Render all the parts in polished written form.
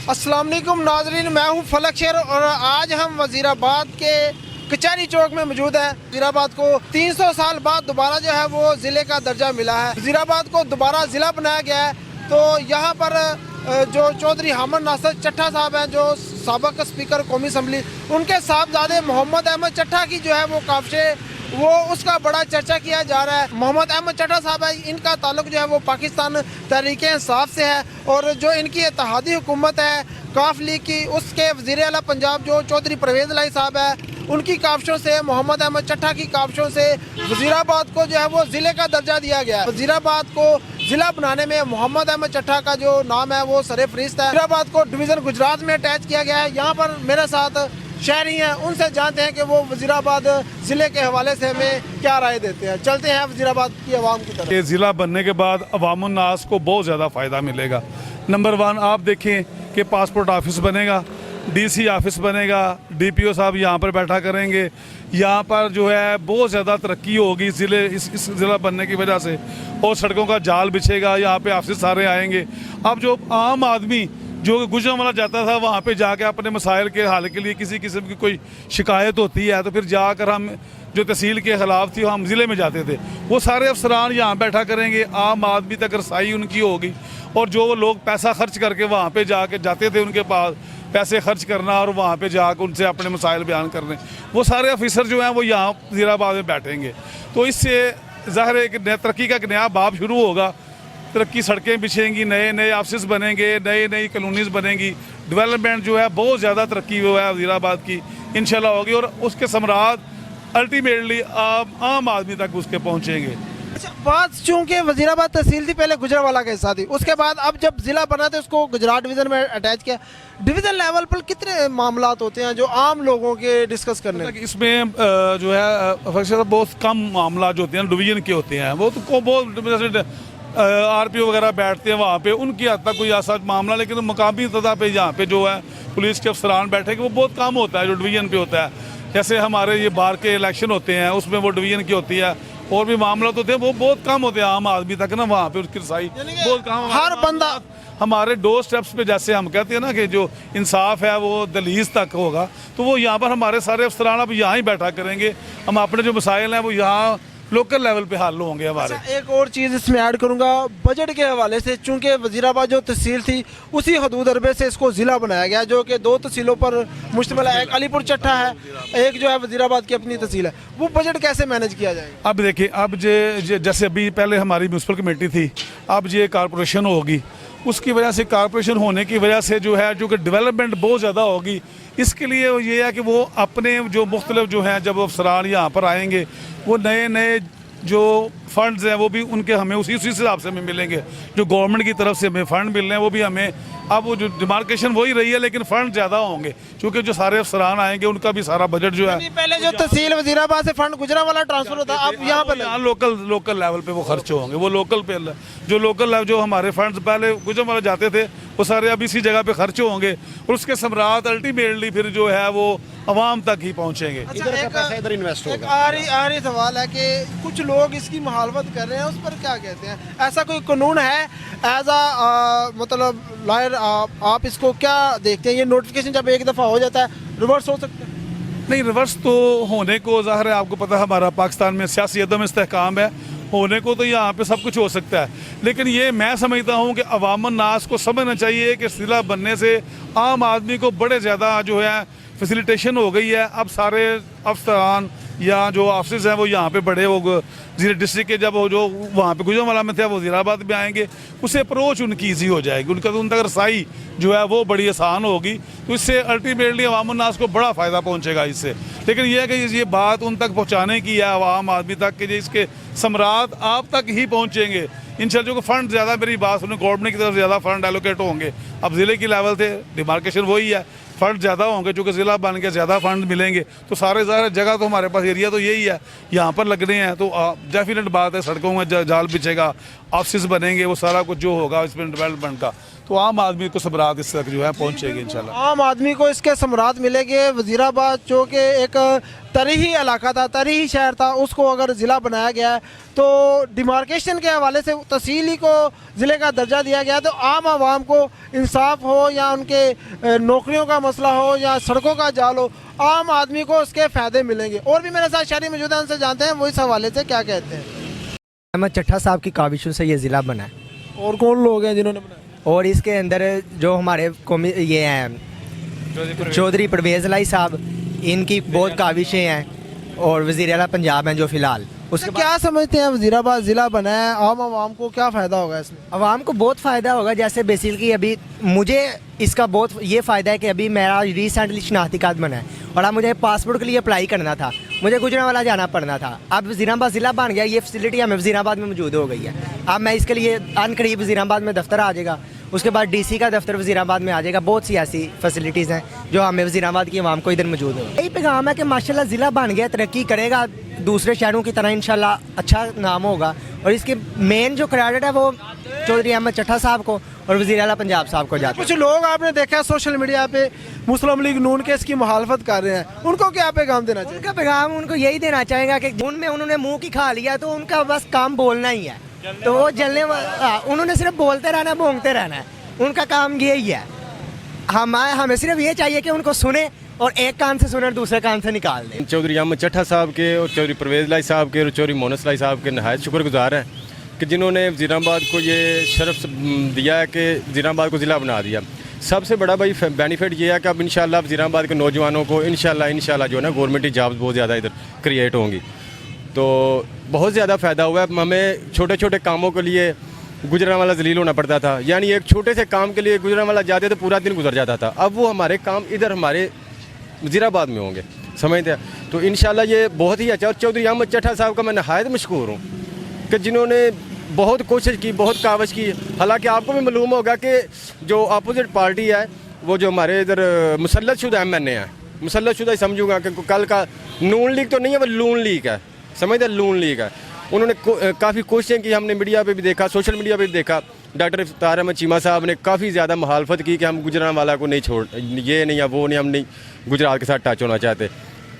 अस्सलाम वालेकुम नाजरीन, मैं हूं फलक शेर और आज हम वजीराबाद के कचहरी चौक में मौजूद हैं। वजीराबाद को 300 साल बाद दोबारा जो है वो ज़िले का दर्जा मिला है। वजीराबाद को दोबारा ज़िला बनाया गया है। तो यहाँ पर जो चौधरी हामिद नासिर चट्ठा साहब हैं, जो साबिक़ स्पीकर कौमी असम्बली, उनके साहबजादे मोहम्मद अहमद चट्ठा की जो है वो काफ़िशे वो उसका बड़ा चर्चा किया जा रहा है। मोहम्मद अहमद चट्ठा साहब है, इनका ताल्लुक जो है वो पाकिस्तान तहरीक इंसाफ से है और जो इनकी इत्तेहादी हुकूमत है काफ लीग की, उसके वज़ीर आला पंजाब जो चौधरी परवेज़ इलाही साहब है, उनकी काविशों से, मोहम्मद अहमद चट्ठा की काविशों से वज़ीराबाद को जो है वो ज़िले का दर्जा दिया गया है। वज़ीराबाद को ज़िला बनाने में मोहम्मद अहमद चट्ठा का जो नाम है वो सरे फहरिस्त है। वज़ीराबाद को डिवीज़न गुजरात में अटैच किया गया है। यहाँ पर मेरे साथ शहरी हैं, उनसे जानते हैं कि वो वज़ीराबाद ज़िले के हवाले से हमें क्या राय देते हैं। चलते हैं वज़ीराबाद की आवाम की तरफ। ये ज़िला बनने के बाद अवामुन नास को बहुत ज़्यादा फ़ायदा मिलेगा। नंबर 1 आप देखें कि पासपोर्ट ऑफिस बनेगा, डीसी ऑफिस बनेगा, डीपीओ साहब यहाँ पर बैठा करेंगे। यहाँ पर जो है बहुत ज़्यादा तरक्की होगी ज़िले इस ज़िला बनने की वजह से, और सड़कों का जाल बिछेगा, यहाँ पे ऑफिस सारे आएंगे। अब जो आम आदमी जो गुजरांवाला जाता था वहाँ पे जाके अपने मसाइल के हल के लिए किसी किस्म की कोई शिकायत होती है तो फिर जाकर हम जो तहसील के खिलाफ थी हम ज़िले में जाते थे, वो सारे अफसरान यहाँ बैठा करेंगे, आम आदमी तक रसाई उनकी होगी। और जो वो लोग पैसा खर्च करके वहाँ पे जाके जाते थे, उनके पास पैसे खर्च करना और वहाँ पे जाकर उनसे अपने मसाइल बयान करने, वो सारे ऑफिसर जो हैं वो यहाँ वज़ीराबाद में बैठेंगे। तो इससे ज़ाहिर है एक तरक्की का एक नया बाब शुरू होगा। तरक्की, सड़कें बिछेंगी, नए नए ऑफिस बनेंगे, नई कॉलोनीज़ बनेंगी, डेवलपमेंट जो है बहुत ज़्यादा तरक्की जो है वज़ीराबाद की इंशाल्लाह होगी और उसके समरात अल्टीमेटली आम आदमी तक उसके पहुँचेंगे। अच्छा, बात चूँकि वज़ीराबाद तहसील थी पहले गुजरांवाला के हिस्सा थी, उसके बाद अब जब ज़िला बना तो उसको गुजरात डिवीज़न में अटैच किया। डिवीज़न लेवल पर कितने मामलात होते हैं जो आम लोगों के डिस्कस करने हैं? इसमें जो है बहुत कम मामला जो होते हैं डिवीज़न के होते हैं, वो तो बहुत आरपीओ वगैरह बैठते हैं वहाँ पे, उनकी हद तक कोई ऐसा मामला, लेकिन मकामी सतह पे यहाँ पे जो है पुलिस के अफसरान बैठेंगे वो बहुत कम होता है जो डिवीज़न पे होता है। जैसे हमारे ये बार के इलेक्शन होते हैं उसमें वो डिवीज़न की होती है, और भी मामला तो होते हैं वो बहुत कम होते हैं आम आदमी तक ना, वहाँ पे उसकी रसाई बहुत कम। हर बंदा हमारे डोर स्टेप्स पे जैसे हम कहते हैं ना कि जो इंसाफ है वो दहलीज तक होगा, तो वो यहाँ पर हमारे सारे अफसरान अब यहाँ ही बैठा करेंगे। हम अपने जो मसाइल हैं वो यहाँ लोकल लेवल पे हल होंगे हमारे। अच्छा, एक और चीज़ इसमें ऐड करूंगा, बजट के हवाले से, चूंकि वज़ीराबाद जो तहसील थी उसी हदूद अरबे से इसको ज़िला बनाया गया जो कि 2 तहसीलों पर मुश्तमिल है। एक अलीपुर चट्ठा है, एक जो है वज़ीराबाद की अपनी तहसील है। वो बजट कैसे मैनेज किया जाएगा? अब देखिए, अब जैसे अभी पहले हमारी म्यूनसिपल कमेटी थी, अब ये कॉरपोरेशन होगी, उसकी वजह से कॉरपोरेशन होने की वजह से जो है जो कि डेवलपमेंट बहुत ज़्यादा होगी। इसके लिए ये है कि वो अपने जो मुख्तलिफ जो हैं जब अफसरान यहाँ पर आएंगे वो नए जो फंड्स हैं वो भी उनके हमें उसी हिसाब से हमें मिलेंगे। जो गवर्नमेंट की तरफ से हमें फ़ंड मिल रहे हैं वो भी हमें, अब वो जो डिमार्केशन वही रही है लेकिन फ़ंड ज़्यादा होंगे क्योंकि जो सारे अफसरान आएंगे उनका भी सारा बजट जो है, पहले जो तहसील वज़ीराबाद से फंड गुजरांवाला ट्रांसफर होता है, अब यहाँ पर यहाँ लोकल लेवल पे वो खर्च होंगे। वो लोकल पे जो लोकल जो हमारे फंड्स पहले गुजरांवाला जाते थे वो सारे अब इसी जगह पे खर्च होंगे और उसके समरात अल्टीमेटली फिर जो है वो आवाम तक ही पहुँचेंगे। इधर का पैसा इधर इन्वेस्ट होगा। एक आखिरी सवाल है कि कुछ लोग इसकी मुखालफत कर रहे हैं, उस पर क्या कहते हैं? ऐसा कोई कानून है एज मतलब लॉयर, आप इसको क्या देखते हैं? ये नोटिफिकेशन जब एक दफ़ा हो जाता है रिवर्स हो सकता है? नहीं, रिवर्स तो होने को ज़ाहिर है, आपको पता है हमारा पाकिस्तान में सियासी अदम इस्तेहकाम है, होने को तो यहाँ पे सब कुछ हो सकता है, लेकिन ये मैं समझता हूँ कि अवामुन नास को समझना चाहिए कि ज़िला बनने से आम आदमी को बड़े ज़्यादा जो है फैसिलिटेशन हो गई है। अब सारे अफसरान या जो ऑफिस हैं वो यहाँ पे बड़े हो ज़िले डिस्ट्रिक्ट के, जब वो जो वहाँ पे गुजरांवाला में थे वो वज़ीराबाद में आएंगे, उससे अप्रोच उनकी ईजी हो जाएगी, उन तक रसाई जो है वो बड़ी आसान होगी। तो इससे अल्टीमेटली अवामुन नास को बड़ा फ़ायदा पहुँचेगा इससे। लेकिन यह है कि ये बात उन तक पहुँचाने की है आवाम आदमी तक कि इसके समरात आप तक ही पहुँचेंगे इंशाल्लाह। जो फ़ंड ज़्यादा, मेरी बात सुनो, गवर्नमेंट की तरफ ज़्यादा फ़ंड एलोकेट होंगे। अब ज़िले की लेवल से डिमार्केशन वही है, फ़ंड ज़्यादा होंगे, चूँकि ज़िला बन के ज़्यादा फ़ंड मिलेंगे तो सारे जगह तो हमारे पास एरिया तो यही है, यहाँ पर लगने हैं, तो डेफिनेट बात है सड़कों में जाल बिछेगा, ऑफिस बनेंगे, वो सारा कुछ जो होगा इसमें डेवलपमेंट का, तो आम आदमी को सबरात इस तक जो है पहुँचेगी इंशाल्लाह। आम आदमी को इसके समरात मिलेंगे। वजीराबाद जो कि एक तरीही इलाका था, तरीही शहर था, उसको अगर ज़िला बनाया गया है तो डिमार्केशन के हवाले से तहसील को ज़िले का दर्जा दिया गया है, तो आम आवाम को इंसाफ हो या उनके नौकरियों का मसला हो या सड़कों का जाल हो, आम आदमी को उसके फ़ायदे मिलेंगे। और भी मेरे साथ शहरी मौजूद हैं, उनसे जानते हैं वो इस हवाले से क्या कहते हैं। अहमद चट्ठा साहब की काविशों से ये ज़िला बना है, और कौन लोग हैं जिन्होंने बनाया? और इसके अंदर जो हमारे कौमी ये हैं चौधरी परवेज़ लाई साहब, इनकी बहुत काविशें हैं, और वज़ीर आला पंजाब हैं जो फ़िलहाल। उसके क्या समझते हैं वजीराबाद ज़िला बना है, आम आवाम को क्या फ़ायदा होगा इसमें? आवाम को बहुत फ़ायदा होगा। जैसे बेसिकली अभी मुझे इसका बहुत ये फ़ायदा है कि अभी मेरा रिसेंटली शनाख्ती कार्ड बना है, और अब मुझे पासपोर्ट के लिए अप्लाई करना था, मुझे गुजरांवाला जाना पड़ना था। अब वज़ीराबाद ज़िला बन गया, ये फैसिलिटी हमें वज़ीराबाद में मौजूद हो गई है। अब मैं इसके लिए अनकरीब वज़ीराबाद में दफ्तर आ जाएगा, उसके बाद डीसी का दफ्तर वज़ीराबाद में आ जाएगा। बहुत सी ऐसी फैसिलिटीज़ हैं जो हमें वज़ीराबाद की आवाम को इधर मौजूद हो। यही पैगाम है कि माशाल्लाह ज़िला बन गया, तरक्की करेगा, दूसरे शहरों की तरह इंशाल्लाह अच्छा नाम होगा। और इसके मेन जो क्रेडिट है वो चौधरी अहमद चट्ठा साहब को और वज़ीर आला पंजाब साहब को जाता है। कुछ लोग आपने देखा सोशल मीडिया पे मुस्लिम लीग नून के इसकी मुखालफत कर रहे हैं, उनको क्या पैगाम देना चाहिए? उनका पैगाम उनको यही देना चाहेगा कि उनमें उन्होंने मुंह की खा लिया, तो उनका बस काम बोलना ही है, तो वो उन्होंने सिर्फ बोलते रहना, भोंगते रहना है, उनका काम यही है। हमें सिर्फ ये चाहिए कि उनको सुने, और एक कान से सुने और दूसरे कान से निकाल दें। चौधरी अहमद चट्ठा साहब के और चौधरी परवेज़ लाई साहब के और चौधरी मोनस लाई साहब के नहायत शुक्रगुजार हैं कि जिन्होंने वज़ीराबाद को ये शरफ दिया है कि वज़ीराबाद को ज़िला बना दिया। सबसे बड़ा भाई बेनिफिट ये है कि अब इंशाल्लाह वज़ीराबाद के नौजवानों को इंशाल्लाह जो है ना गवर्नमेंट जॉब्स बहुत ज़्यादा इधर क्रिएट होंगी, तो बहुत ज़्यादा फ़ायदा हुआ है। हमें छोटे छोटे कामों के लिए गुजरांवाला ज़लील होना पड़ता था, यानी एक छोटे से काम के लिए गुजरांवाला जाते तो पूरा दिन गुजर जाता था। अब वो हमारे काम इधर हमारे वज़ीराबाद में होंगे, समझते हैं। तो इंशाल्लाह ये बहुत ही अच्छा। और चौधरी अहमद चट्ठा साहब का मैं नहायत मशकूर हूँ कि जिन्होंने बहुत कोशिश की, बहुत कावश की। हालांकि आपको भी मालूम होगा कि जो अपोजिट पार्टी है वो जो हमारे इधर मुसल्लतशुदा MNA है, मुसल्लतशुदा ही समझूंगा कि कल का नून लीग तो नहीं है, वो लून लीग है, समझते, लून लीग है। उन्होंने काफ़ी कोशिशें की, हमने मीडिया पे भी देखा, सोशल मीडिया पे भी देखा। डॉक्टर इफ्तार अहमद चीमा साहब ने काफ़ी ज़्यादा मुखालफत की कि हम गुजरांवाला को नहीं छोड़, ये नहीं या वो नहीं, हम नहीं गुजरात के साथ टच होना चाहते।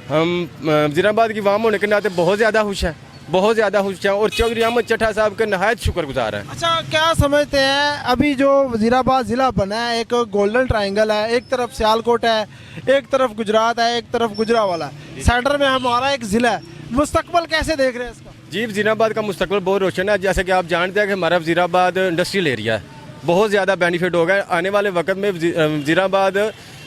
हम वज़ीराबाद की वाम होने के नाते बहुत ज़्यादा खुश हैं, बहुत ज़्यादा खुश हैं, और चौधरी अहमद चट्ठा साहब के नहायत शुक्रगुजार हैं। अच्छा, क्या समझते हैं अभी जो वज़ीराबाद ज़िला बना है, एक गोल्डन ट्रायंगल है, एक तरफ सियालकोट है, एक तरफ गुजरात है, एक तरफ गुजरांवाला, सेंटर में हमारा एक ज़िला है, मुस्तकबिल कैसे देख रहे हैं इसका? जी, वज़ीराबाद का मुस्तकबिल बहुत रोशन है। जैसे कि आप जानते हैं कि हमारा वज़ीराबाद इंडस्ट्रियल एरिया है, बहुत ज़्यादा बेनिफिट होगा आने वाले वक्त में। वज़ीराबाद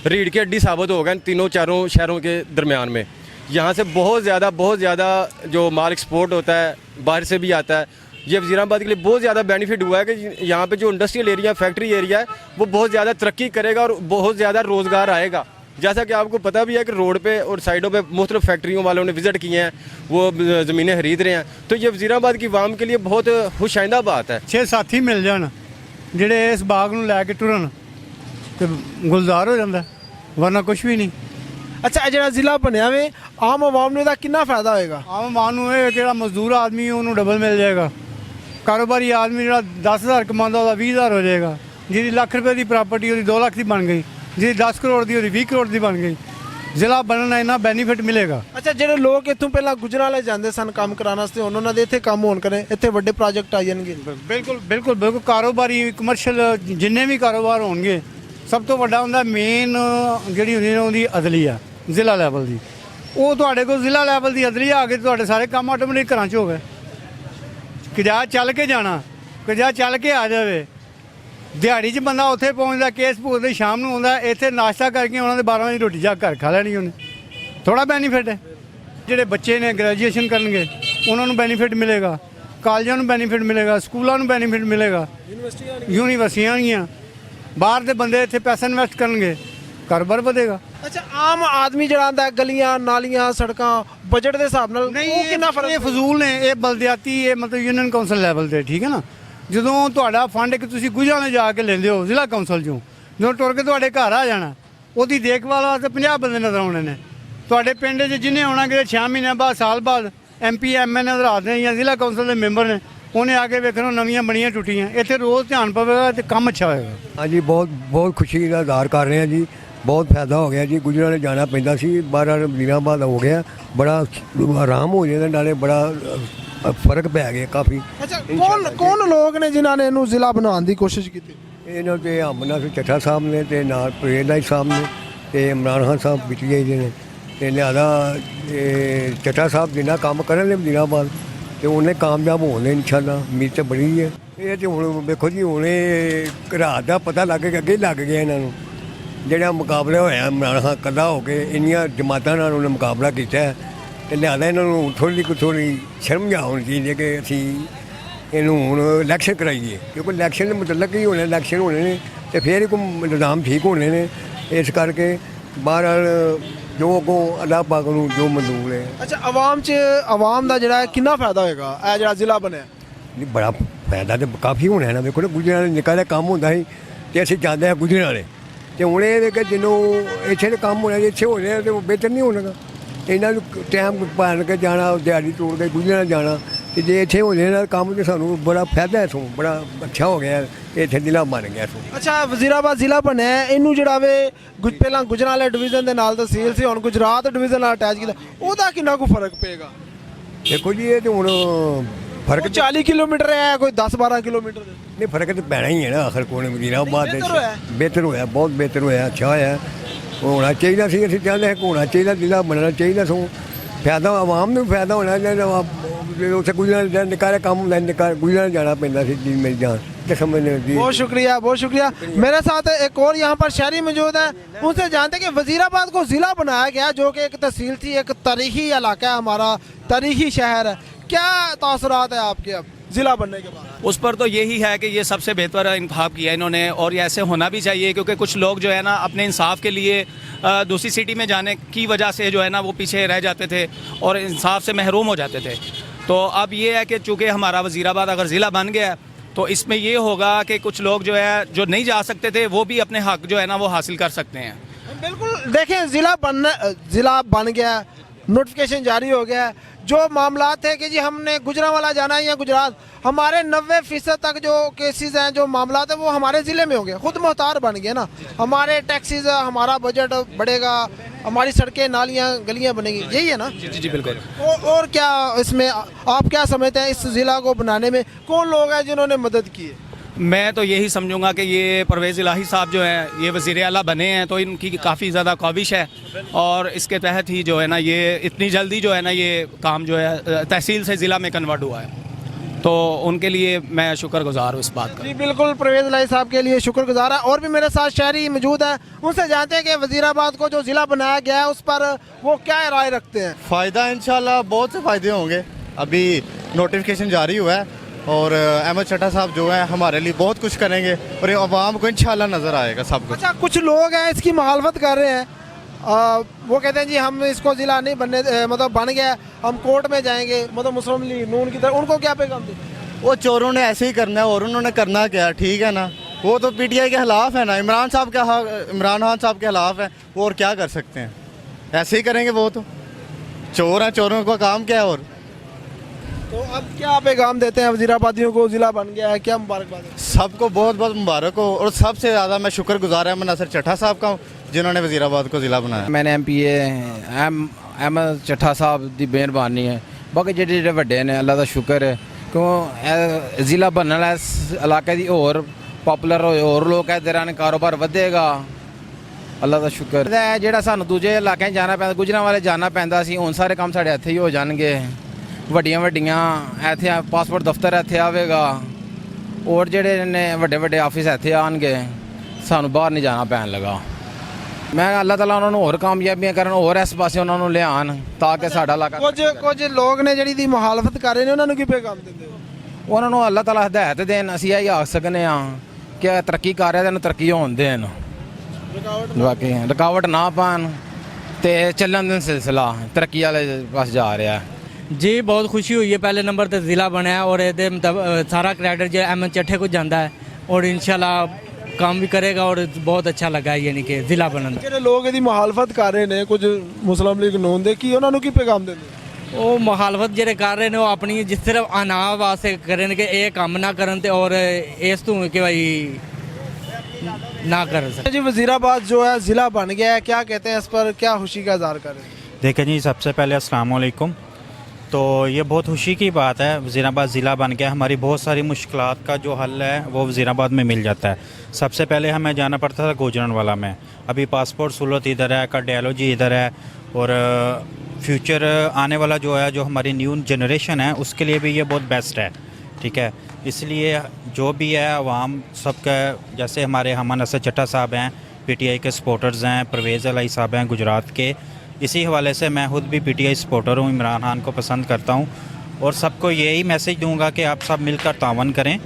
रीढ़ की हड्डी साबित होगा तीनों चारों शहरों के दरमियान में। यहाँ से बहुत ज़्यादा जो माल एक्सपोर्ट होता है, बाहर से भी आता है। ये वज़ीराबाद के लिए बहुत ज़्यादा बेनिफिट हुआ है कि यहाँ पे जो इंडस्ट्रियल एरिया, फैक्ट्री एरिया है, वो बहुत ज़्यादा तरक्की करेगा और बहुत ज़्यादा रोज़गार आएगा। जैसा कि आपको पता भी है कि रोड पे और साइडों पे मुख्तलिफ फैक्ट्रियों वालों ने विज़िट किए हैं, वो ज़मीनें खरीद रहे हैं। तो ये वज़ीराबाद की वाम के लिए बहुत खुशाइंदा बात है। 6 ਸਾਥੀ ਮਿਲ ਜਾਣ ਜਿਹੜੇ ਇਸ ਬਾਗ ਨੂੰ ਲੈ ਕੇ ਟੁਰਨ ਤੇ ਗੁਲਜ਼ਾਰ ਹੋ ਜਾਂਦਾ, ਵਰਨਾ ਕੁਝ ਵੀ ਨਹੀਂ। अच्छा, ਜਿਹੜਾ ਜ਼ਿਲ੍ਹਾ ਬਣਿਆ ਵੇ ਆਮ ਆਵਾਮ ਨੂੰ ਇਹਦਾ ਕਿੰਨਾ ਫਾਇਦਾ ਹੋਏਗਾ? ਆਮ ਮਾਨ ਨੂੰ ਇਹ ਜਿਹੜਾ ਮਜ਼ਦੂਰ ਆਦਮੀ ਉਹਨੂੰ ਡਬਲ ਮਿਲ ਜਾਏਗਾ, ਕਾਰੋਬਾਰੀ ਆਦਮੀ ਜਿਹੜਾ 10,000 ਕਮਾਉਂਦਾ ਉਹਦਾ 20,000 ਹੋ ਜਾਏਗਾ, ਜਿਹਦੀ ਲੱਖ ਰੁਪਏ ਦੀ ਪ੍ਰਾਪਰਟੀ ਉਹਦੀ 2 ਲੱਖ ਦੀ ਬਣ ਗਈ, ਜਿਹਦੀ 10 ਕਰੋੜ ਦੀ ਉਹਦੀ 20 ਕਰੋੜ ਦੀ ਬਣ ਗਈ। ਜ਼ਿਲ੍ਹਾ ਬਣਨ ਨਾਲ ਇੰਨਾ ਬੈਨੀਫਿਟ ਮਿਲੇਗਾ। ਅੱਛਾ, ਜਿਹੜੇ ਲੋਕ ਇੱਥੋਂ ਪਹਿਲਾਂ ਗੁਜਰਾਂਵਾਲੇ ਜਾਂਦੇ ਸਨ ਕੰਮ ਕਰਾਉਣ ਵਾਸਤੇ, ਹੁਣ ਉਹਨਾਂ ਦੇ ਇੱਥੇ ਕੰਮ ਹੋਣ ਕਰੇ, ਇੱਥੇ ਵੱਡੇ ਪ੍ਰੋਜੈਕਟ ਆ ਜਾਣਗੇ। ਬਿਲਕੁਲ ਕਾਰੋਬਾਰੀ ਕਮਰਸ਼ੀਅਲ ਜਿੰਨੇ ਵੀ ਕਾਰੋਬਾਰ ਹੋਣਗੇ, ਸਭ ਤੋਂ ਵੱਡਾ ਹੁੰਦਾ ਮੇਨ ਜਿਹੜੀ ਹੁੰਦੀ ਨੇ ਉਹਦੀ ਅਦਲੀਆ, ਜ਼ਿਲ੍ਹਾ ਲੈਵਲ ਦੀ। ਉਹ ਤੁਹਾਡੇ ਕੋਲ ਜ਼ਿਲ੍ਹਾ ਲੈਵਲ ਦੀ ਅਦਲੀਆ ਆ ਕੇ ਤੁਹਾਡੇ ਸਾਰੇ ਕੰਮ ਆਟੋਮੈਟਿਕ ਘਰਾਂ 'ਚ ਹੋ ਗਏ। ਕਿਜਾ ਚੱਲ ਕੇ ਜਾਣਾ, ਕਿਜਾ ਚੱਲ ਕੇ ਆ ਜਾਵੇ, ਦਿਹਾੜੀ 'ਚ ਬੰਦਾ ਉੱਥੇ ਪਹੁੰਚਦਾ, ਕੇਸ ਭੁਗਤਦੇ ਸ਼ਾਮ ਨੂੰ ਆਉਂਦਾ, ਇੱਥੇ ਨਾਸ਼ਤਾ ਕਰਕੇ ਉਹਨਾਂ ਦੇ 12 ਵਜੇ ਰੋਟੀ ਜਾ ਕੇ ਘਰ ਖਾ ਲੈਣੀ ਉਹਨੇ। ਥੋੜਾ ਬੈਨੀਫਿਟ ਹੈ। ਜਿਹੜੇ ਬੱਚੇ ਨੇ ਗ੍ਰੈਜੂਏਸ਼ਨ ਕਰਨਗੇ ਉਹਨਾਂ ਨੂੰ ਬੈਨੀਫਿਟ ਮਿਲੇਗਾ, ਕਾਲਜਾਂ ਨੂੰ ਬੈਨੀਫਿਟ ਮਿਲੇਗਾ, ਸਕੂਲਾਂ ਨੂੰ ਬੈਨੀਫਿਟ ਮਿਲੇਗਾ, ਯੂਨੀਵਰਸਿਟੀਆਂ ਗੀਆਂ, ਬਾਹਰ ਦੇ ਬੰਦੇ ਇੱਥੇ ਪੈਸਾ ਇਨਵੈਸਟ ਕਰਨਗੇ, ਕਾਰੋਬਾਰ ਵਧੇਗਾ। ਅੱਛਾ, ਆਮ ਆਦਮੀ ਜਿਹੜਾ ਆਂਦਾ ਗਲੀਆਂ ਨਾਲੀਆਂ ਸੜਕਾਂ ਬਜਟ ਦੇ ਹਿਸਾਬ ਨਾਲ ਉਹ ਕਿੰਨਾ ਇਹ ਫਰਕ? ਫਜ਼ੂਲ ਨੇ, ਇਹ ਬਲਦਿਆਤੀ, ਇਹ ਮਤਲਬ ਯੂਨੀਅਨ ਕੌਂਸਲ ਲੈਵਲ ਤੇ, ਠੀਕ ਹੈ ਨਾ। ਜਦੋਂ ਤੁਹਾਡਾ ਫੰਡ ਇੱਕ ਤੁਸੀਂ ਗੁਜਰਾਂਵਾਲੇ ਜਾ ਕੇ ਲੈਂਦੇ ਹੋ ਜ਼ਿਲ੍ਹਾ ਕੌਂਸਲ 'ਚੋਂ, ਜਦੋਂ ਟੁਰ ਕੇ ਤੁਹਾਡੇ ਘਰ ਆ ਜਾਣਾ, ਉਹਦੀ ਦੇਖਭਾਲ ਵਾਸਤੇ 50 ਬੰਦੇ ਨਜ਼ਰ ਆਉਣੇ ਨੇ। ਤੁਹਾਡੇ ਪਿੰਡ 'ਚ ਜਿਹਨੇ ਆਉਣਾ ਕਿ 6 ਮਹੀਨਿਆਂ ਬਾਅਦ, ਸਾਲ ਬਾਅਦ MP MNA ਹਜ਼ਰਾਤ ਨੇ ਜਾਂ ਜ਼ਿਲ੍ਹਾ ਕੌਂਸਲ ਦੇ ਮੈਂਬਰ ਨੇ, ਉਹਨੇ ਆ ਕੇ ਵੇਖਣਾ ਨਵੀਆਂ ਬਣੀਆਂ ਟੁੱਟੀਆਂ। ਇੱਥੇ ਰੋਜ਼ ਧਿਆਨ ਪਵੇਗਾ ਤੇ ਕੰਮ ਅੱਛਾ ਹੋਏਗਾ। ਹਾਂਜੀ ਬਹੁਤ ਬਹੁਤ ਖੁਸ਼ੀ ਦਾ ਇਜ਼ਹਾਰ ਕਰ ਰਹੇ ਹਾਂ ਜੀ। ਬਹੁਤ ਫਾਇਦਾ ਹੋ ਗਿਆ ਜੀ। ਗੁਜਰਾਂਵਾਲੇ ਜਾਣਾ ਪੈਂਦਾ ਸੀ, ਬਾਹਰ ਵਜ਼ੀਰਾਬਾਦ ਹੋ ਗਿਆ, ਬੜਾ ਆਰਾਮ ਹੋ ਜਾਂਦਾ, ਨਾਲੇ ਬੜਾ ਫਰਕ ਪੈ ਗਿਆ ਕਾਫੀ। ਅੱਛਾ ਕੌਣ ਲੋਕ ਨੇ ਜਿਨ੍ਹਾਂ ਨੇ ਇਹਨੂੰ ਜ਼ਿਲ੍ਹਾ ਬਣਾਉਣ ਦੀ ਕੋਸ਼ਿਸ਼ ਕੀਤੀ? ਇਹਨਾਂ ਤੇ ਅਮਨਾ ਸਿੰਘ ਚੱਠਾ ਸਾਹਿਬ ਨੇ ਤੇ ਨਾਲ ਪਰਵੇਜ਼ ਲਾਈ ਸਾਹਿਬ ਨੇ ਤੇ ਇਮਰਾਨ ਖਾਨ ਸਾਹਿਬ ਵਿੱਚ ਗਏ ਜੀ ਨੇ ਤੇ ਲਿਆਦਾ ਚੱਠਾ ਸਾਹਿਬ ਜਿੰਨਾ ਕੰਮ ਕਰਨਗੇ ਵਜ਼ੀਰਾਬਾਦ ਤੇ ਉਹਨੇ ਕਾਮਯਾਬ ਹੋਣੇ ਇਨਸ਼ਾਅੱਲਾ। ਉਮੀਦ ਤਾਂ ਬੜੀ ਹੈ। ਇਹ ਤੇ ਹੁਣ ਵੇਖੋ ਜੀ, ਹੁਣੇ ਰਾਤ ਦਾ ਪਤਾ ਲੱਗ ਗਿਆ, ਅੱਗੇ ਲੱਗ ਗਿਆ ਇਹਨਾਂ ਨੂੰ। ਜਿਹੜਾ ਮੁਕਾਬਲਾ ਹੋਇਆ ਇਮਰਾਨ ਖਾਨ ਕੱਲਾ ਹੋ ਕੇ ਇੰਨੀਆਂ ਜਮਾਤਾਂ ਨਾਲ ਉਹਨੇ ਮੁਕਾਬਲਾ ਕੀਤਾ ਤੇ ਲਿਆਦਾ ਇਹਨਾਂ ਨੂੰ ਥੋੜ੍ਹੀ ਸ਼ਰਮ ਜਾ ਹੋਣੀ ਚਾਹੀਦੀ ਹੈ ਕਿ ਅਸੀਂ ਇਹਨੂੰ ਹੁਣ ਇਲੈਕਸ਼ਨ ਕਰਾਈਏ, ਕਿਉਂਕਿ ਇਲੈਕਸ਼ਨ ਦੇ ਮੁਤਲਕ ਹੀ ਹੋਣੇ, ਇਲੈਕਸ਼ਨ ਹੋਣੇ ਨੇ ਤੇ ਫਿਰ ਹੀ ਕੋਈ ਨਿਜ਼ਾਮ ਠੀਕ ਹੋਣੇ ਨੇ। ਇਸ ਕਰਕੇ ਬਾਹਰ ਜੋ ਅੱਗੋਂ ਅੱਲਾਹ ਪਾਕ ਨੂੰ ਜੋ ਮਨਜ਼ੂਰ ਹੈ। ਅੱਛਾ ਆਵਾਮ ਦਾ ਜਿਹੜਾ ਕਿੰਨਾ ਫਾਇਦਾ ਹੋਏਗਾ ਇਹ ਜਿਹੜਾ ਜ਼ਿਲ੍ਹਾ ਬਣਿਆ? ਨਹੀਂ ਬੜਾ ਫਾਇਦਾ ਤਾਂ ਕਾਫੀ ਹੋਣਾ ਹੈ ਨਾ। ਵੇਖੋ ਨਾ ਗੁਜਰਾਂਵਾਲੇ ਨਿੱਕਾ ਜਿਹਾ ਕੰਮ ਹੁੰਦਾ ਸੀ ਤੇ ਅਸੀਂ ਜਾਂਦੇ ਹਾਂ ਗੁਜਰਾਂਵਾਲੇ ਤੇ ਹੁਣ ਇਹ ਕਿ ਜਿਹਨੂੰ ਇੱਥੇ ਦੇ ਕੰਮ ਹੋਣਾ, ਇੱਥੇ ਹੋ ਰਿਹਾ ਤੇ ਉਹ ਬਿਹਤਰ ਨਹੀਂ ਹੋਣਾਗਾ। ਇਹਨਾਂ ਨੂੰ ਟਾਈਮ ਪਾਣ ਕੇ ਜਾਣਾ, ਦਿਹਾੜੀ ਤੋੜ ਕੇ ਗੁਜਰਾਂਵਾਲੇ ਜਾਣਾ ਤੇ ਜੇ ਇੱਥੇ ਹੋ ਜਾਣਾ ਕੰਮ ਤੇ ਸਾਨੂੰ ਬੜਾ ਫਾਇਦਾ ਹੈ। ਸੋ ਬੜਾ ਅੱਛਾ ਹੋ ਗਿਆ, ਇੱਥੇ ਜ਼ਿਲ੍ਹਾ ਬਣ ਗਿਆ। ਸੋ ਅੱਛਾ ਵਜ਼ੀਰਾਬਾਦ ਜ਼ਿਲ੍ਹਾ ਬਣਿਆ, ਇਹਨੂੰ ਜਿਹੜਾ ਵੇ ਪਹਿਲਾਂ ਗੁਜਰਾਂਵਾਲੇ ਡਿਵੀਜ਼ਨ ਦੇ ਨਾਲ ਤਹਿਸੀਲ ਸੀ, ਹੁਣ ਗੁਜਰਾਤ ਡਿਵੀਜ਼ਨ ਨਾਲ ਅਟੈਚ ਕੀਤਾ, ਉਹਦਾ ਕਿੰਨਾ ਕੁ ਫਰਕ ਪਏਗਾ? ਦੇਖੋ ਜੀ ਇਹ ਤੇ ਹੁਣ ਫਰਕ 40 ਕਿਲੋਮੀਟਰ ਹੈ, ਕੋਈ 10-12 ਕਿਲੋਮੀਟਰ। ਨਹੀਂ ਫਰਕ ਤਾਂ ਪੈਣਾ ਹੀ ਹੈ ਨਾ। ਆਖਰ ਕੋਲ ਵਜ਼ੀਰਾਬਾਦ ਦੇ ਬਿਹਤਰ ਹੋਇਆ। ਬਿਹਤਰ ਹੋਇਆ, ਬਹੁਤ ਬਿਹਤਰ ਹੋਇਆ, ਅੱਛਾ ਹੋਇਆ। ਹੋਣਾ ਚਾਹੀਦਾ ਸੀ, ਅਸੀਂ ਚਾਹੁੰਦੇ ਹਾਂ ਹੋਣਾ ਚਾਹੀਦਾ, ਜ਼ਿਲ੍ਹਾ ਬਣਨਾ ਚਾਹੀਦਾ। ਸੋ ਫਾਇਦਾ ਆਵਾਮ ਨੂੰ ਫਾਇਦਾ ਹੋਣਾ ਚਾਹੀਦਾ। ਉੱਥੇ ਗੁਜਰਾਂਵਾਲੇ ਨਿਕਾਲੇ ਕੰਮ गुजरांवाले जाना पैदा सी जी मेरी जान के समझने दी। बहुत शुक्रिया। मेरे साथ एक और यहाँ पर शहरी मौजूद है, उनसे जानते हैं कि वजीराबाद को ज़िला बनाया गया जो कि एक तहसील थी, एक तारीखी इलाका है, हमारा तारीखी शहर है। क्या तासुरात है आपके अब ज़िला बनने के बाद? उस पर तो यही है कि ये सबसे बेहतर इंतखाब किया इन्होंने और ये ऐसे होना भी चाहिए, क्योंकि कुछ लोग जो है ना अपने इंसाफ के लिए दूसरी सिटी में जाने की वजह से जो है ना वो पीछे रह जाते थे और इंसाफ से महरूम हो जाते थे। तो अब ये है कि चूँकि हमारा वज़ीराबाद अगर ज़िला बन गया तो इसमें ये होगा कि कुछ लोग जो है जो नहीं जा सकते थे वो भी अपने हक जो है ना वो हासिल कर सकते हैं। बिल्कुल देखें, ज़िला बन गया, नोटिफिकेशन जारी हो गया है। जो मामला थे कि जी हमने गुजरांवाला जाना है या गुजरात, हमारे 90% तक जो केसेस हैं, जो मामला है वो हमारे ज़िले में होंगे। खुद मुख्तार बन गए ना, हमारे टैक्सीज, हमारा बजट बढ़ेगा, हमारी सड़कें नालियाँ गलियाँ बनेंगी, यही है ना? जी बिल्कुल। और क्या इसमें आप क्या समझते हैं, इस ज़िला को बनाने में कौन लोग हैं जिन्होंने मदद की है? मैं तो यही समझूंगा कि ये परवेज़ इलाही साहब जो हैं ये वज़ीर आला बने हैं तो इनकी काफ़ी ज़्यादा काविश है और इसके तहत ही जो है ना ये इतनी जल्दी जो है ना ये काम जो है तहसील से ज़िला में कन्वर्ट हुआ है, तो उनके लिए मैं शुक्रगुजार हूँ इस बात का। जी बिल्कुल, परवेज़ इलाही साहब के लिए शुक्रगुजार है। और भी मेरे साथ शहरी मौजूद हैं, उनसे जानते हैं कि वज़ीराबाद को जो ज़िला बनाया गया है उस पर वो क्या राय रखते हैं। फ़ायदा इंशाल्लाह बहुत से फ़ायदे होंगे। अभी नोटिफिकेशन जारी हुआ है और अहमद चट्टा साहब जो है हमारे लिए बहुत कुछ करेंगे और ये आवाम को इंशाल्लाह नज़र आएगा सब कुछ। अच्छा, कुछ लोग हैं इसकी मुखालफत कर रहे हैं, वो कहते हैं जी हम इसको ज़िला नहीं बनने मतलब बन गया, हम कोर्ट में जाएंगे, मतलब मुस्लिम लीग नून की तरफ, उनको क्या पैगाम दें? वो चोरों ने ऐसे ही करना है और उन्होंने करना क्या, ठीक है ना। वो तो पीटीआई के खिलाफ है ना, इमरान खान साहब के खिलाफ है, वो और क्या कर सकते हैं, ऐसे ही करेंगे। वो तो चोर हैं, चोरों का काम क्या है। और तो अब क्या पैगाम देते हैं वज़ीराबादियों को, ज़िला बन गया है, क्या मुबारकबाद है? सबको बहुत बहुत मुबारक हो और सबसे ज़्यादा मैं शुक्रगुजार अहमद नासिर चट्टा साहब का हूँ जिन्होंने वज़ीराबाद को ज़िला बनाया। मैंने MPA अहमद चट्टा साहब की मेहरबानी है, बाकी जेह्ड़े वड्डे ने अल्लाह का शुक्र है, क्यों ज़िला बनने वाला इस इलाके दी होर पॉपुलर होए, होर लोग इधर आने, कारोबार वधेगा, अल्लाह का शुक्र है। जेह्ड़ा सानूं दूजे इलाके जाना पैंदा, गुजरांवाले जाना पैंदा सी, हुण सारे काम साढ़े इत्थे ही हो जाणगे। ਵੱਡੀਆਂ ਇੱਥੇ ਪਾਸਪੋਰਟ ਦਫ਼ਤਰ ਇੱਥੇ ਆਵੇਗਾ ਔਰ ਜਿਹੜੇ ਨੇ ਵੱਡੇ ਆਫਿਸ ਇੱਥੇ ਆਣਗੇ, ਸਾਨੂੰ ਬਾਹਰ ਨਹੀਂ ਜਾਣਾ ਪੈਣ ਲੱਗਾ। ਮੈਂ ਅੱਲਾਹ ਤਾਲਾ ਉਹਨਾਂ ਨੂੰ ਹੋਰ ਕਾਮਯਾਬੀਆਂ ਕਰਨ, ਹੋਰ ਇਸ ਪਾਸੇ ਉਹਨਾਂ ਨੂੰ ਲਿਆਉਣ ਤਾਂ ਕਿ ਸਾਡਾ ਇਲਾਕਾ। ਕੁਝ ਲੋਕ ਨੇ ਜਿਹੜੀ ਦੀ ਮੁਖਾਲਫਤ ਕਰ ਰਹੇ ਨੇ, ਉਹਨਾਂ ਨੂੰ ਕੀ ਪੈਗਾਮ ਦਿੰਦੇ ਹੋ? ਉਹਨਾਂ ਨੂੰ ਅੱਲਾਹ ਤਾਲਾ ਹਦਾਇਤ ਦੇਣ, ਅਸੀਂ ਇਹ ਆਖ ਸਕਨੇ ਆ ਕਿ ਤਰੱਕੀ ਕਰ ਰਿਹਾ, ਇਹਨੂੰ ਤਰੱਕੀ ਹੋਣ ਦੇਣ, ਬਾਕੀ ਰੁਕਾਵਟ ਨਾ ਪਾਣ ਤੇ ਚੱਲਣ ਦੇਣ, ਸਿਲਸਿਲਾ ਤਰੱਕੀ ਵਾਲੇ ਪਾਸ ਜਾ ਰਿਹਾ ਹੈ। जी बहुत खुशी हुई है, पहले नंबर तो ज़िला बना है और ये सारा क्रेडिट जो अहमद चट्टे को जाता है और इंशाल्लाह काम भी करेगा और बहुत अच्छा लगा है, यानी कि ज़िला बनना। ਜਿਹੜੇ ਲੋਕ ਇਹਦੀ ਮੁਖਾਲਫਤ ਕਰ ਰਹੇ ਨੇ, ਕੁਝ ਮੁਸਲਿਮ ਲੀਗ ਨੂਨ ਦੇ, ਕੀ ਉਹਨਾਂ ਨੂੰ ਕੀ ਪੈਗਾਮ ਦਿੰਦੇ? ਉਹ ਮੁਖਾਲਫਤ ਜਿਹੜੇ ਕਰ ਰਹੇ ਨੇ ਉਹ ਆਪਣੀ ਜਿਸ ਸਿਰਫ ਅਨਾਮ ਵਾਸਤੇ ਕਰਨ ਕਿ ਇਹ ਕੰਮ ਨਾ ਕਰਨ ਤੇ ਔਰ ਇਸ ਤੋਂ ਕਿ ਭਾਈ ना कर सकते। जी वजीराबाद जो है ज़िला बन गया है, क्या कहते हैं इस पर, क्या खुशी का इज़हार करें? देखें जी, सबसे पहले अस्सलाम वालेकुम। तो ये बहुत खुशी की बात है, वज़ीराबाद ज़िला बन गया। हमारी बहुत सारी मुश्किलात का जो हल है वो वज़ीराबाद में मिल जाता है। सबसे पहले हमें जाना पड़ता था गुजरानवाला में, अभी पासपोर्ट सहूलत इधर है, कार्डियोलॉजी इधर है, और फ्यूचर आने वाला जो है, जो हमारी न्यू जनरेशन है उसके लिए भी ये बहुत बेस्ट है। ठीक है, इसलिए जो भी है आवाम सबका, जैसे हमारे हमन असद चट्टा साहब हैं, पीटीआई के सपोर्टर्स हैं, परवेज़ अलाई साहब हैं गुजरात के, इसी हवाले से मैं खुद भी पीटीआई सपोर्टर हूँ, इमरान खान को पसंद करता हूँ, और सबको यही मैसेज दूंगा कि आप सब मिलकर तावन करें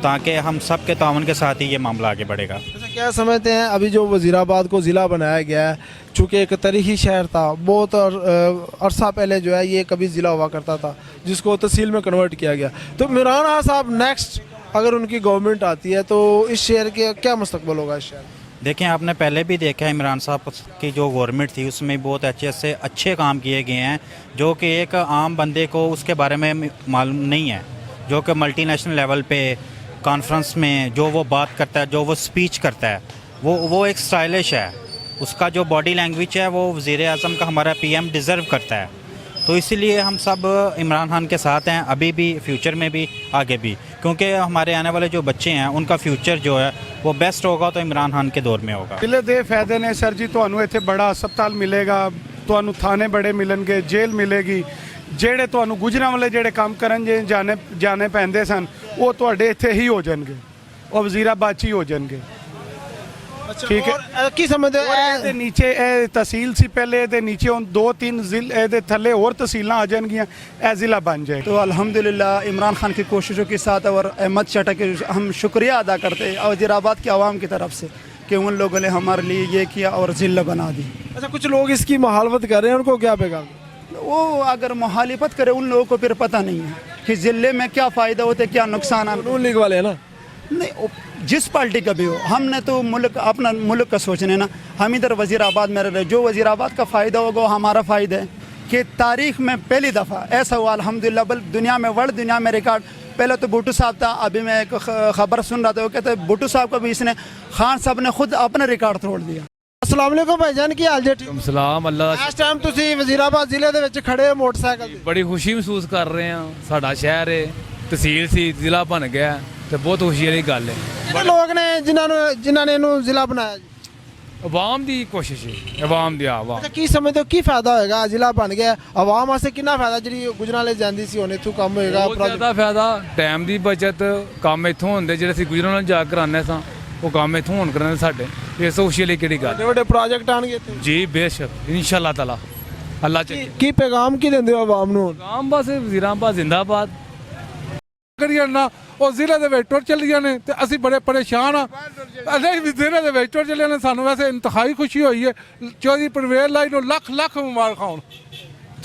ताकि हम सब के तावन के साथ ही ये मामला आगे बढ़ेगा। क्या समझते हैं अभी जो वज़ीराबाद को ज़िला बनाया गया है, चूँकि एक तारीखी शहर था, बहुत अरसा पहले जो है ये कभी ज़िला हुआ करता था जिसको तहसील में कन्वर्ट किया गया, तो इमरान खान साहब नेक्स्ट अगर उनकी गवर्नमेंट आती है तो इस शहर के क्या मुस्तकबिल होगा इस शहर? देखें, आपने पहले भी देखा है इमरान साहब की जो गवर्नमेंट थी उसमें बहुत अच्छे काम किए गए हैं जो कि एक आम बंदे को उसके बारे में मालूम नहीं है, जो कि मल्टीनेशनल लेवल पे कॉन्फ्रेंस में जो वो बात करता है, जो वो स्पीच करता है, वो एक स्टाइलिश है। उसका जो बॉडी लैंग्वेज है वो वज़ीर आज़म का हमारा पीएम डिज़र्व करता है। तो इसीलिए हम सब इमरान खान के साथ हैं, अभी भी, फ्यूचर में भी, आगे भी, क्योंकि हमारे आने वाले जो बच्चे हैं उनका फ्यूचर जो है वो बेस्ट होगा तो इमरान खान के दौर में होगा। ਜ਼ਿਲ੍ਹੇ ਦੇ ਫਾਇਦੇ ਨੇ ਸਰ ਜੀ, ਤੁਹਾਨੂੰ ਇੱਥੇ ਬੜਾ ਹਸਪਤਾਲ ਮਿਲੇਗਾ, ਤੁਹਾਨੂੰ ਥਾਣੇ ਬੜੇ ਮਿਲਣਗੇ, ਜੇਲ੍ਹ ਮਿਲੇਗੀ, ਜਿਹੜੇ ਤੁਹਾਨੂੰ ਗੁਜਰਾਂਵਾਲੇ ਜਿਹੜੇ ਕੰਮ ਕਰਨ ਜੇ ਜਾਣੇ ਪੈਂਦੇ ਸਨ ਉਹ ਤੁਹਾਡੇ ਇੱਥੇ ਹੀ ਹੋ ਜਾਣਗੇ, ਉਹ ਵਜ਼ੀਰਾਬਾਦ 'ਚ ਹੀ ਹੋ ਜਾਣਗੇ। ਠੀਕ ਹੈ, ਕੀ ਸਮਝਦੇ ਹੋ ਇਹਦੇ ਨੀਚੇ ਇਹ ਤਹਿਸੀਲ ਸੀ ਪਹਿਲੇ, ਇਹਦੇ ਨੀਚੇ ਹੁਣ 2-3 ਜ਼ਿਲ੍ਹੇ, ਇਹਦੇ ਥੱਲੇ ਹੋਰ ਤਹਿਸੀਲਾਂ ਆ ਜਾਣਗੀਆਂ, ਇਹ ਜ਼ਿਲ੍ਹਾ ਬਣ जाएगा। तो अल्हम्दुलिल्लाह इमरान खान की कोशिशों के साथ और अहमद चट्टा के हम शुक्रिया अदा करते हैं और वज़ीराबाद के आवाम की तरफ से कि उन लोगों ने हमारे लिए ये किया और ज़िला बना दी। अच्छा, कुछ लोग इसकी मुखालफत कर रहे हैं, उनको क्या पैगाम? वो अगर मुखालिफत करे उन लोगों को फिर पता नहीं है कि ज़िले में क्या फ़ायदा होता है, क्या नुकसान। नून लीग वाले हैं ना? नहीं, जिस पार्टी का भी हो, हमने तो मुल्क, अपना मुल्क का सोचने ना। हम इधर वज़ीराबाद में रह रहे, जो वज़ीराबाद का फ़ायदा होगा वो हमारा फ़ायदा है कि तारीख़ में पहली दफ़ा ऐसा हुआ अल्हम्दुलिल्लाह, बल दुनिया में, वर्ल्ड दुनिया में रिकॉर्ड। पहले तो भुट्टो साहब था, अभी मैं एक ख़बर सुन रहा था, वो कहते भुट्टो साहब को भी इसने, खान साहब ने खुद अपना रिकॉर्ड तोड़ दिया। अस्सलाम वालेकुम भाईजान, की हाल जी? ਸਲਾਮ ਅੱਲਾ ਇਸ ਟਾਈਮ ਤੁਸੀਂ ਵਜ਼ੀਰਾਬਾਦ ਜ਼ਿਲ੍ਹੇ ਦੇ ਵਿੱਚ ਖੜੇ ਹੋ ਮੋਟਰਸਾਈਕਲ ਤੇ, ਬੜੀ ਖੁਸ਼ੀ ਮਹਿਸੂਸ ਕਰ ਰਹੇ ਹਾਂ। ਸਾਡਾ ਸ਼ਹਿਰ ਹੈ, ਤਹਿਸੀਲ ਸੀ, ਜ਼ਿਲ੍ਹਾ ਬਣ ਗਿਆ ਤੇ ਬਹੁਤ ਖੁਸ਼ੀ ਵਾਲੀ ਗੱਲ ਹੈ। ਕਿਹੜੇ ਲੋਕ ਨੇ ਜਿਨ੍ਹਾਂ ਨੇ ਇਹਨੂੰ ਜ਼ਿਲ੍ਹਾ ਬਣਾਇਆ ਜੀ? ਆਵਾਮ ਦੀ ਕੋਸ਼ਿਸ਼ ਹੈ, ਆਵਾਮ ਦੀ ਆਵਾਮ। ਅੱਛਾ, ਕੀ ਸਮਝਦੇ ਹੋ ਕੀ ਫਾਇਦਾ ਹੋਏਗਾ ਜ਼ਿਲ੍ਹਾ ਬਣ ਗਿਆ, ਆਵਾਮ ਵਾਸਤੇ ਕਿੰਨਾ ਫਾਇਦਾ, ਜਿਹੜੀ ਗੁਜਰਾਂਵਾਲੇ ਜਾਂਦੀ ਸੀ ਹੁਣ ਇੱਥੋਂ ਕੰਮ ਹੋਏਗਾ? ਬਹੁਤ ਜ਼ਿਆਦਾ ਫਾਇਦਾ, ਟਾਈਮ ਦੀ ਬਚਤ, ਕੰਮ ਇੱਥੋਂ ਹੁੰਦੇ ਜਿਹੜੇ ਅਸੀਂ ਗੁਜਰਾਂਵਾਲੇ ਜਾ ਕੇ ਕਰਾਉਂਦੇ ਸਾਂ ਉਹ ਕੰਮ ਇੱਥੋਂ ਹੋਣ ਕਰਾਉਂਦੇ ਸਾਡੇ। ਇਸ ਖੁਸ਼ੀ ਲਈ ਕਿਹੜੀ ਗੱਲ? ਵੱਡੇ ਪ੍ਰੋਜੈਕਟ ਆਣਗੇ ਇੱਥੇ ਜੀ ਬੇਸ਼ੱਕ ਇਨਸ਼ਾਅੱਲਾ ਤਾਲਾ, ਅੱਲਾ ਚ। ਕੀ ਪੈਗਾਮ ਕੀ ਦਿੰਦੇ ਹੋ ਆਵਾਮ ਨੂੰ? ਆਮ ਬਸ ਵਜ਼ੀਰਾਬਾਦ ਜ਼ਿੰਦਾਬਾਦ ਕਰੀਏ ਨਾ, ਉਹ ਜ਼ਿਲ੍ਹੇ ਦੇ ਵਿੱਚ ਟੁਰ ਚੱਲੀਆਂ ਨੇ ਤੇ ਅਸੀਂ ਬੜੇ ਪਰੇਸ਼ਾਨ ਆ। ਅਸੀਂ ਵੀ ਜ਼ਿਲ੍ਹੇ ਦੇ ਵਿੱਚ ਟੁਰ ਚੱਲੇ ਨੇ, ਸਾਨੂੰ ਵੈਸੇ ਇੰਤਹਾਈ ਖੁਸ਼ੀ ਹੋਈ ਹੈ। ਚੌਧਰੀ ਪਰਵੇਜ਼ ਲਾਈ ਨੂੰ ਲੱਖ ਲੱਖ ਮੁਬਾਰਕਾਂ ਹੋਣ।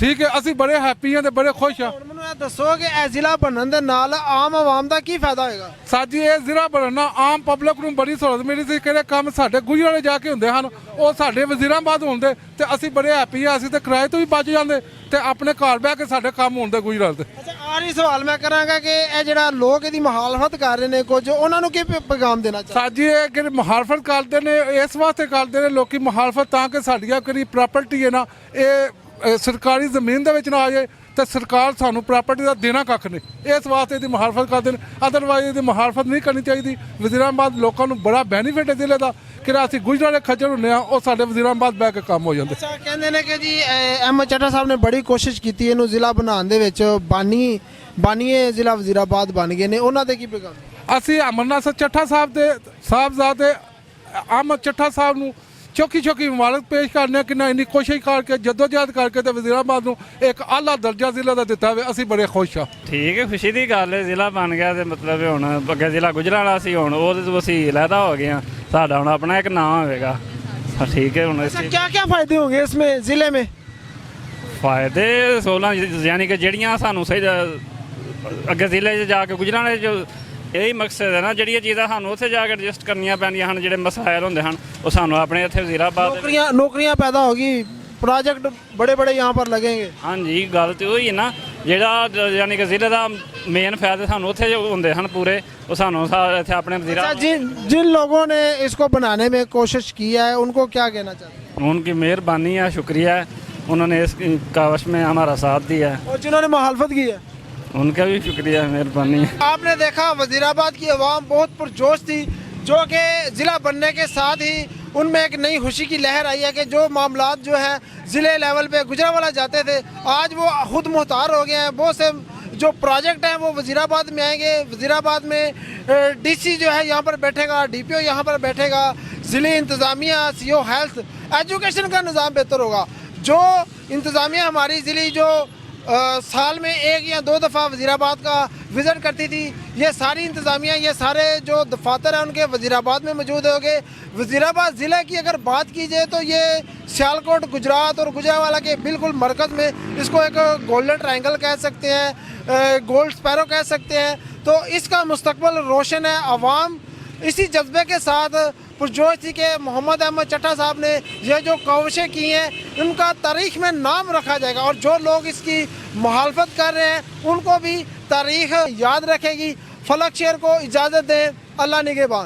ਠੀਕ ਹੈ, ਅਸੀਂ ਬੜੇ ਹੈਪੀ ਹਾਂ ਤੇ ਬੜੇ ਖੁਸ਼ ਹਾਂ। ਮੈਨੂੰ ਇਹ ਦੱਸੋ ਕਿ ਇਹ ਜ਼ਿਲ੍ਹਾ ਬਣਨ ਦੇ ਨਾਲ ਆਮ ਆਵਾਮ ਦਾ ਕੀ ਫਾਇਦਾ ਹੋਏਗਾ? ਸਾਡੀ ਇਹ ਜ਼ਿਲ੍ਹਾ ਬਣਨਾ ਆਮ ਪਬਲਿਕ ਨੂੰ ਬੜੀ ਸਹੂਲਤ ਮਿਲੀ ਸੀ। ਕਿਹੜੇ ਕੰਮ ਸਾਡੇ ਗੁਜਰਾਂਵਾਲੇ ਜਾ ਕੇ ਹੁੰਦੇ ਹਨ ਉਹ ਸਾਡੇ ਵਜ਼ੀਰਾਬਾਦ ਹੁੰਦੇ ਤੇ ਅਸੀਂ ਬੜੇ ਹੈਪੀ ਹਾਂ। ਅਸੀਂ ਤੇ ਕਿਰਾਏ ਤੋਂ ਵੀ ਬਚ ਜਾਂਦੇ ਤੇ ਆਪਣੇ ਘਰ ਬਹਿ ਕੇ ਸਾਡੇ ਕੰਮ ਹੁੰਦੇ ਗੁਜਰਾਂਵਾਲੇ ਤੇ। ਅੱਛਾ, ਆਖਰੀ ਸਵਾਲ ਮੈਂ ਕਰਾਂਗਾ ਕਿ ਇਹ ਜਿਹੜਾ ਲੋਕ ਇਹਦੀ ਮੁਖਾਲਫਤ ਕਰ ਰਹੇ ਨੇ ਕੁਝ, ਉਹਨਾਂ ਨੂੰ ਕੀ ਪੈਗਾਮ ਦੇਣਾ ਚਾਹੀਦਾ? ਸਾਡੀ ਇਹ ਕਿ ਮੁਖਾਲਫਤ ਕਰਦੇ ਨੇ, ਇਸ ਵਾਸਤੇ ਕਰਦੇ ਨੇ ਲੋਕੀ ਮੁਖਾਲਫਤ ਤਾਂ ਕਿ ਸਾਡੀਆਂ ਕਿਹੜੀ ਪ੍ਰਾਪਰਟੀ ਹੈ ਨਾ ਇਹ ਸਰਕਾਰੀ ਜ਼ਮੀਨ ਦੇ ਵਿੱਚ ਨਾ ਆ ਜਾਏ ਤੇ ਸਰਕਾਰ ਸਾਨੂੰ ਪ੍ਰਾਪਰਟੀ ਦਾ ਦੇਣਾ ਕੱਖ ਨਹੀਂ। ਇਸ ਵਾਸਤੇ ਇਹਦੀ ਮੁਖਾਲਫਤ ਕਰਦੇ ਨੇ, ਅਦਰਵਾਈਜ਼ ਇਹਦੀ ਮੁਖਾਲਫਤ ਨਹੀਂ ਕਰਨੀ ਚਾਹੀਦੀ। ਵਜ਼ੀਰਾਬਾਦ ਲੋਕਾਂ ਨੂੰ ਬੜਾ ਬੈਨੀਫਿਟ ਹੈ ਜ਼ਿਲ੍ਹੇ ਦਾ, ਕਿ ਅਸੀਂ ਗੁਜਰਾਂਵਾਲੇ ਖੱਜਲ ਹੁੰਦੇ ਹਾਂ ਉਹ ਸਾਡੇ ਵਜ਼ੀਰਾਬਾਦ ਬਹਿ ਕੇ ਕੰਮ ਹੋ ਜਾਂਦੇ। ਅੱਛਾ, ਕਹਿੰਦੇ ਨੇ ਕਿ ਜੀ ਅਹਿਮਦ ਚੱਟਾ ਸਾਹਿਬ ਨੇ ਬੜੀ ਕੋਸ਼ਿਸ਼ ਕੀਤੀ ਇਹਨੂੰ ਜ਼ਿਲ੍ਹਾ ਬਣਾਉਣ ਦੇ ਵਿੱਚ, ਬਾਨੀਏ ਜ਼ਿਲ੍ਹਾ ਵਜ਼ੀਰਾਬਾਦ ਬਣ ਗਏ ਨੇ, ਉਹਨਾਂ ਦੇ ਕੀ ਪੈਗਾਮ? ਅਸੀਂ ਅਮਰਨਾਥ ਚੱਠਾ ਸਾਹਿਬ ਦੇ ਸਾਹਿਬਜ਼ਾਦੇ ਅਹਿਮਦ ਚੱਠਾ ਸਾਹਿਬ ਨੂੰ ਚੌਕੀ ਮੁਬਾਰਕ ਪੇਸ਼ ਕਰਨੇ ਕਿ ਨਾ ਇੰਨੀ ਕੋਸ਼ਿਸ਼ ਕਰਕੇ ਜਦੋਜਹਿਦ ਕਰਕੇ ਤੇ ਵਜ਼ੀਰਾਬਾਦ ਨੂੰ ਇੱਕ ਆਲਾ ਦਰਜਾ ਜ਼ਿਲ੍ਹਾ ਦਾ ਦਿੱਤਾ ਹੋਵੇ। ਅਸੀਂ ਬੜੇ ਖੁਸ਼ ਹਾਂ। ਠੀਕ ਹੈ, ਖੁਸ਼ੀ ਦੀ ਗੱਲ ਹੈ, ਜ਼ਿਲ੍ਹਾ ਬਣ ਗਿਆ ਤੇ ਮਤਲਬ ਹੁਣ ਅੱਗੇ ਜ਼ਿਲ੍ਹਾ ਗੁਜਰਾਂਵਾਲਾ ਸੀ, ਹੁਣ ਉਹਦੇ ਤੋਂ ਅਸੀਂ ਅਲੱਗਾ ਹੋ ਗਏ ਹਾਂ, ਸਾਡਾ ਹੁਣ ਆਪਣਾ ਇੱਕ ਨਾਮ ਹੋਵੇਗਾ। ठीक है। क्या क्या फायदे होंगे इसमें जिले में? फायदे 16 यानी कि जड़ियाँ सानू सही अगे जिले जाके गुजराने जो यही मकसद है ना, जड़ियाँ चीज़ां सानू उत्थे जाके एडजस्ट करनियां पैंदियां हन, जिहड़े मसाइल हुंदे हन वो सानू अपने इत्थे वज़ीराबाद नौकरियां पैदा होगी प्रोजेक्ट बड़े बड़े यहाँ पर लगेंगे। हाँ जी, गल तो वही है ना, ਜਿਹੜਾ ਯਾਨੀ ਕਿ ਜ਼ਿਲ੍ਹੇ ਦਾ ਮੇਨ ਫਾਇਦੇ ਸਾਨੂੰ ਉੱਥੇ ਜੋ ਹੁੰਦੇ ਹਨ ਪੂਰੇ, ਉਹ ਸਾਨੂੰ ਇੱਥੇ ਆਪਣੇ ਵਜ਼ੀਰਾ अच्छा, जिन लोगों ने इसको बनाने में कोशिश की है उनको क्या कहना चाहते हैं? उनकी मेहरबानी है, शुक्रिया है, उन्होंने इस कावश में हमारा साथ दिया है, और जिन्होंने मुखालफत की है उनका भी शुक्रिया है, मेहरबानी है। आपने देखा वजीराबाद की आवाम बहुत पुरजोश थी, जो कि ज़िला बनने के साथ ही उनमें एक नई खुशी की लहर आई है कि जो मामलात जो है ज़िले लेवल पे गुजरांवाला जाते थे, आज वो खुद मुख्तार हो गए हैं। बहुत से जो प्रोजेक्ट हैं वो वजीराबाद में आएंगे। वजीराबाद में डीसी जो है यहाँ पर बैठेगा, डीपीओ यहाँ पर बैठेगा, ज़िले इंतज़ामिया, सीओ हेल्थ, एजुकेशन का निज़ाम बेहतर होगा। जो इंतज़ामिया हमारी ज़िले जो साल में 1 या 2 दफ़ा वजीराबाद का विज़िट करती थी, ये सारी इंतज़ामिया, ये सारे जो दफातर हैं उनके वजीराबाद में मौजूद होंगे। वजीराबाद ज़िले की अगर बात की जाए तो ये सियालकोट, गुजरात और गुजरांवाला के बिल्कुल मरकज़ में, इसको एक गोल्डन ट्रायंगल कह सकते हैं, गोल्ड स्पैरो कह सकते हैं। तो इसका मुस्तकबिल रोशन है। आवाम इसी जज्बे के साथ पुरजोश थी कि मोहम्मद अहमद चट्टा साहब ने ये जो काविशें की हैं, उनका तारीख़ में नाम रखा जाएगा, और जो लोग इसकी मुखालफत कर रहे हैं उनको भी तारीख़ याद रखेगी। फलक शेर को इजाज़त दें। अल्लाह निगहबान।